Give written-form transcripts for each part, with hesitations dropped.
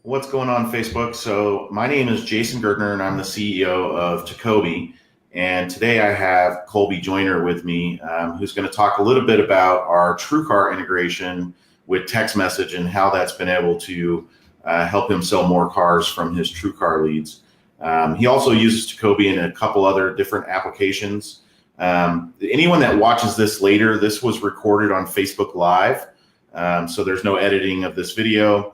What's going on, Facebook? So my name is Jason Gertner, and I'm the CEO of TECOBI. And today I have Colby Joyner with me, who's going to talk a little bit about our TrueCar integration with text message and how that's been able to help him sell more cars from his TrueCar leads. He also uses TECOBI in a couple other different applications. Anyone that watches this later, this was recorded on Facebook Live, so there's no editing of this video.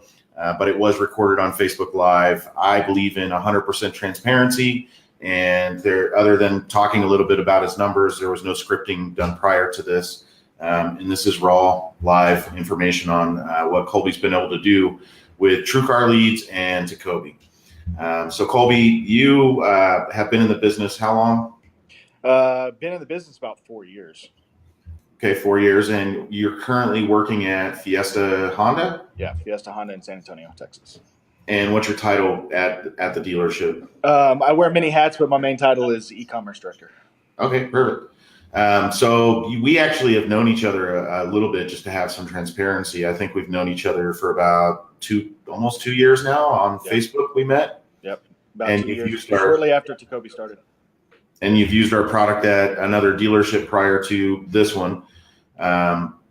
But it was recorded on Facebook Live. I believe in 100% transparency, and there, other than talking a little bit about his numbers, there was no scripting done prior to this. And this is raw, live information on what Colby's been able to do with TrueCar leads and TECOBI. So, Colby, you have been in the business how long? Been in the business about 4 years. Okay, 4 years, and you're currently working at Fiesta Honda. Yeah, Fiesta Honda in San Antonio, Texas. And what's your title at the dealership? I wear many hats, but my main title is e-commerce director. Okay, perfect. So we actually have known each other a little bit, just to have some transparency. I think we've known each other for about almost 2 years now. On Yep. Facebook, we met. Yep, about And 2 years, shortly after TECOBI started. And you've used our product at another dealership prior to this one.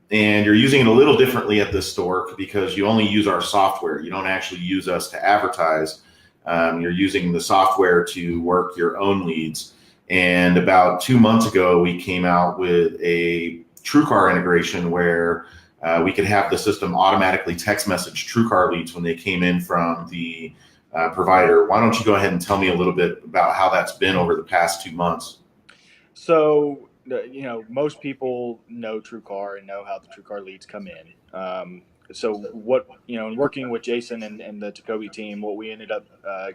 And you're using it a little differently at this store because you only use our software. You don't actually use us to advertise. You're using the software to work your own leads. And about 2 months ago, we came out with a TrueCar integration where we could have the system automatically text message TrueCar leads when they came in from the provider. Why don't you go ahead and tell me a little bit about how that's been over the past 2 months? So, most people know TrueCar and know how the TrueCar leads come in. So what, in working with Jason and the TECOBI team, what we ended up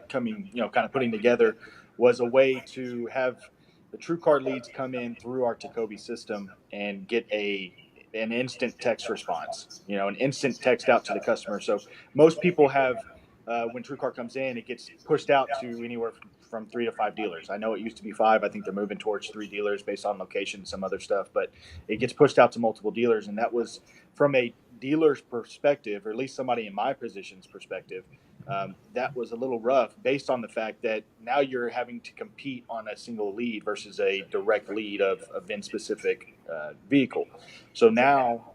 kind of putting together was a way to have the TrueCar leads come in through our TECOBI system and get an instant text response, an instant text out to the customer. So most people have, when TrueCar comes in, it gets pushed out to anywhere from 3 to 5 dealers. I know it used to be 5. I think they're moving towards 3 dealers based on location and some other stuff, but it gets pushed out to multiple dealers. And that was from a dealer's perspective, or at least somebody in my position's perspective, that was a little rough based on the fact that now you're having to compete on a single lead versus a direct lead of a VIN specific vehicle. So now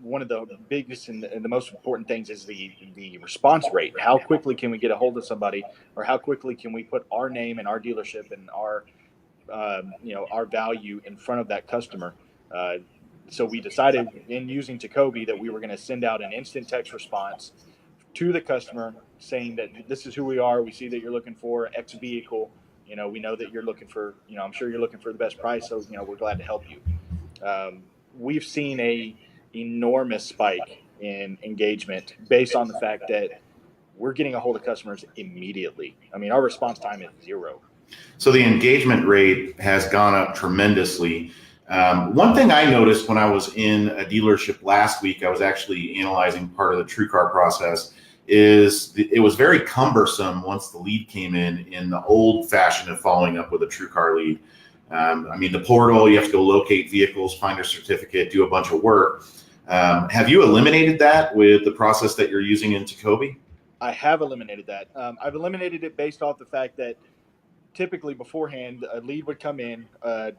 one of the biggest and the most important things is the response rate. How quickly can we get a hold of somebody, or how quickly can we put our name and our dealership and our value in front of that customer? So we decided in using TECOBI that we were going to send out an instant text response to the customer saying that this is who we are. We see that you're looking for X vehicle. We know that you're looking for, I'm sure you're looking for the best price. So, we're glad to help you. We've seen a enormous spike in engagement based on the fact that we're getting a hold of customers immediately. I mean, our response time is 0. So the engagement rate has gone up tremendously. One thing I noticed when I was in a dealership last week, I was actually analyzing part of the TrueCar process, is it was very cumbersome once the lead came in the old fashion of following up with a TrueCar lead. I mean, the portal, you have to go locate vehicles, find a certificate, do a bunch of work. Have you eliminated that with the process that you're using in TECOBI? I have eliminated that. I've eliminated it based off the fact that typically beforehand, a lead would come in.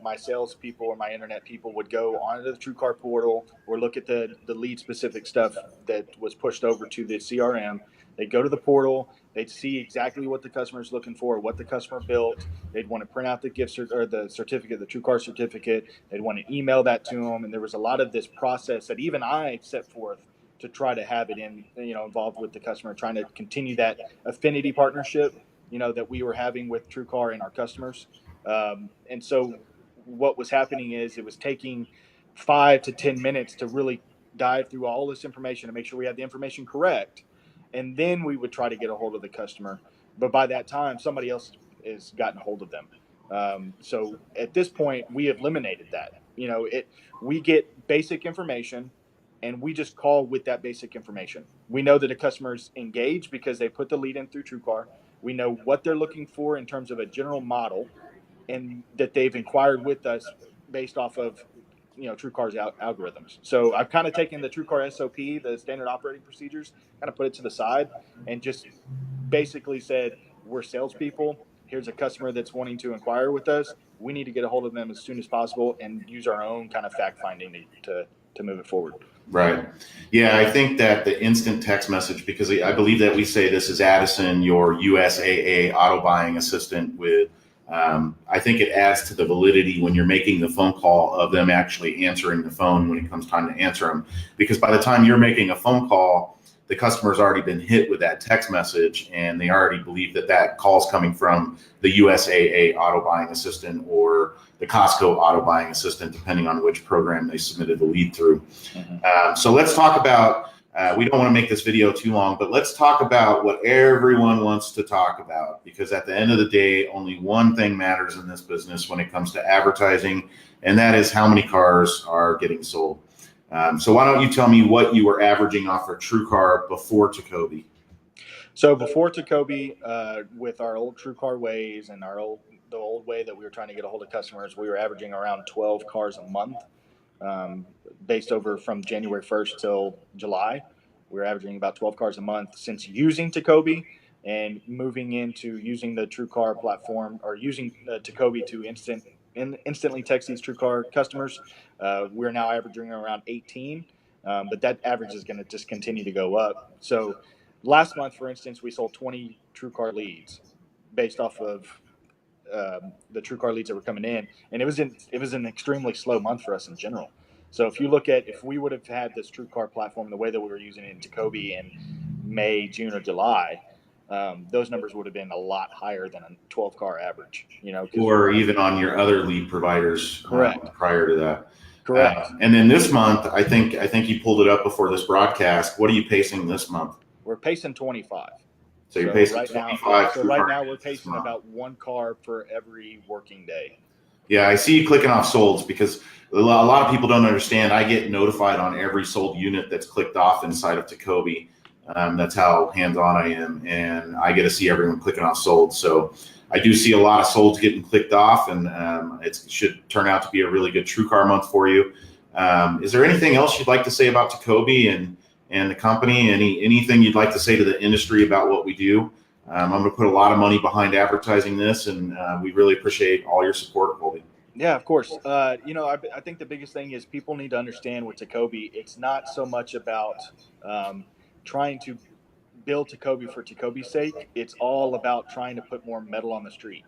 My salespeople or my internet people would go onto the TrueCar portal or look at the lead specific stuff that was pushed over to the CRM. They'd go to the portal. They'd see exactly what the customer's looking for, what the customer built. They'd want to print out the or the certificate, the TrueCar certificate. They'd want to email that to them. And there was a lot of this process that even I set forth to try to have it involved with the customer, trying to continue that affinity partnership that we were having with TrueCar and our customers. And so what was happening is it was taking 5 to 10 minutes to really dive through all this information to make sure we had the information correct. And then we would try to get a hold of the customer. But by that time, somebody else has gotten a hold of them. So at this point, we have eliminated that. We get basic information and we just call with that basic information. We know that a customer's engaged because they put the lead in through TrueCar. We know what they're looking for in terms of a general model, and that they've inquired with us based off of TrueCar's algorithms. So I've kind of taken the TrueCar SOP, the standard operating procedures, kind of put it to the side, and just basically said, we're salespeople. Here's a customer that's wanting to inquire with us. We need to get a hold of them as soon as possible and use our own kind of fact finding to move it forward. Right. Yeah, I think that the instant text message, because I believe that we say this is Addison, your USAA auto buying assistant with, I think it adds to the validity when you're making the phone call of them actually answering the phone when it comes time to answer them. Because by the time you're making a phone call, the customer's already been hit with that text message and they already believe that that call's coming from the USAA auto buying assistant or the Costco auto buying assistant, depending on which program they submitted the lead through. Mm-hmm. So let's talk about, we don't want to make this video too long, but let's talk about what everyone wants to talk about, because at the end of the day, only one thing matters in this business when it comes to advertising, and that is how many cars are getting sold. So why don't you tell me what you were averaging off for TrueCar before TECOBI? So before TECOBI, with our old TrueCar ways and the old way that we were trying to get a hold of customers, we were averaging around 12 cars a month, based over from January 1st till July. We were averaging about 12 cars a month. Since using TECOBI and moving into using the TrueCar platform, or using TECOBI to instantly text these TrueCar customers, we're now averaging around 18. But that average is going to just continue to go up. So last month, for instance, we sold 20 TrueCar leads based off of the TrueCar leads that were coming in, and it was an extremely slow month for us in general. So if you look at, if we would have had this TrueCar platform the way that we were using it in TECOBI in May, June, or July, those numbers would have been a lot higher than a 12 car average. Or even on your other lead providers. Correct. Prior to that. Correct. And then this month, I think you pulled it up before this broadcast. What are you pacing this month? We're pacing 25. So you're pacing right 25. So right now we're pacing about one car for every working day. Yeah, I see you clicking off solds, because a lot of people don't understand. I get notified on every sold unit that's clicked off inside of TECOBI. That's how hands-on I am, and I get to see everyone clicking off sold. So I do see a lot of solds getting clicked off, and it should turn out to be a really good TrueCar month for you. Is there anything else you'd like to say about TECOBI and the company? Anything you'd like to say to the industry about what we do? I'm going to put a lot of money behind advertising this, and we really appreciate all your support, Colby. Yeah, of course. I think the biggest thing is people need to understand with TECOBI, it's not so much about trying to build TECOBI for TECOBI's sake. It's all about trying to put more metal on the street,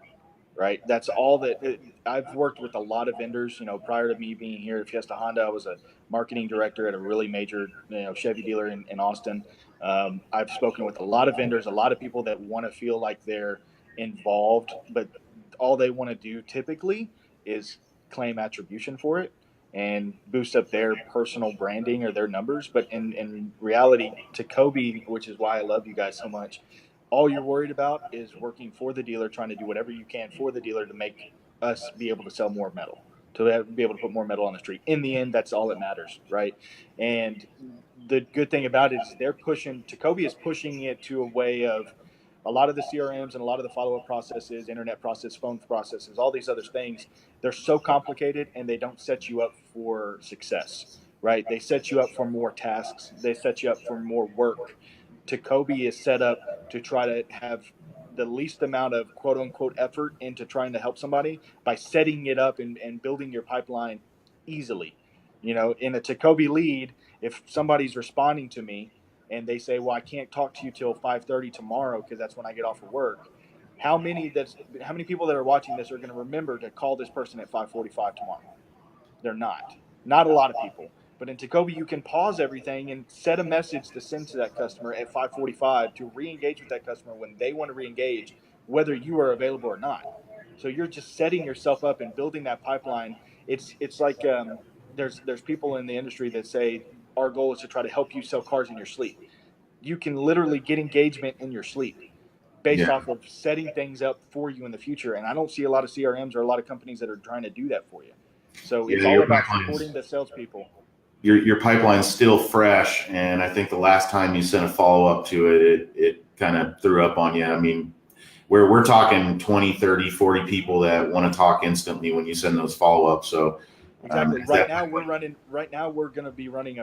right? That's all that I've worked with a lot of vendors. Prior to me being here at Fiesta Honda, I was a marketing director at a really major Chevy dealer in Austin. I've spoken with a lot of vendors, a lot of people that want to feel like they're involved, but all they want to do typically is claim attribution for it and boost up their personal branding or their numbers. But in reality, TECOBI, which is why I love you guys so much, all you're worried about is working for the dealer, trying to do whatever you can for the dealer to make us be able to sell more metal, to be able to put more metal on the street. In the end, that's all that matters, right? And the good thing about it is TECOBI is pushing it to a way of a lot of the CRMs and a lot of the follow-up processes, internet process, phone processes, all these other things, they're so complicated and they don't set you up for success, right? They set you up for more tasks. They set you up for more work. TECOBI is set up to try to have the least amount of quote unquote effort into trying to help somebody by setting it up and building your pipeline easily. In a TECOBI lead, if somebody's responding to me and they say, well, I can't talk to you till 5:30 tomorrow because that's when I get off of work. How many people that are watching this are going to remember to call this person at 5:45 tomorrow? They're not. Not a lot of people. But in TECOBI, you can pause everything and set a message to send to that customer at 5:45 to re-engage with that customer when they want to re-engage, whether you are available or not. So you're just setting yourself up and building that pipeline. It's like there's people in the industry that say our goal is to try to help you sell cars in your sleep. You can literally get engagement in your sleep based off of setting things up for you in the future. And I don't see a lot of CRMs or a lot of companies that are trying to do that for you. So it's all about supporting the salespeople. Your pipeline's still fresh, and I think the last time you sent a follow-up to it kind of threw up on you. I mean, we're talking 20, 30, 40 people that want to talk instantly when you send those follow-ups. So Exactly. Right now we're running. Right now we're going to be running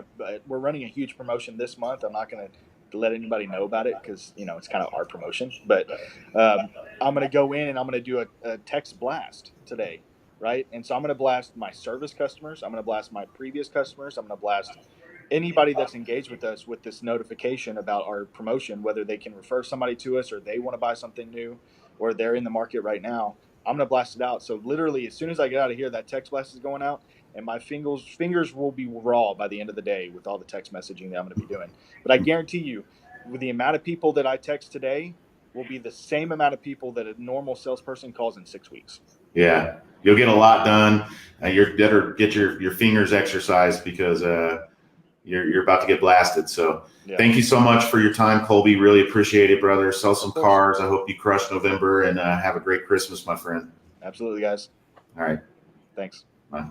we're running a huge promotion this month. I'm not going to let anybody know about it because it's kind of our promotion. But I'm going to go in and I'm going to do a text blast today, right? And so I'm going to blast my service customers. I'm going to blast my previous customers. I'm going to blast anybody that's engaged with us with this notification about our promotion, whether they can refer somebody to us or they want to buy something new or they're in the market right now. I'm going to blast it out. So literally, as soon as I get out of here, that text blast is going out, and my fingers will be raw by the end of the day with all the text messaging that I'm going to be doing. But I guarantee you, with the amount of people that I text today, will be the same amount of people that a normal salesperson calls in 6 weeks. Yeah, you'll get a lot done. You're better get your fingers exercised because you're about to get blasted. So Thank you so much for your time, Colby. Really appreciate it, brother. Sell some cars. I hope you crush November and have a great Christmas, my friend. Absolutely, guys. All right. Thanks. Bye.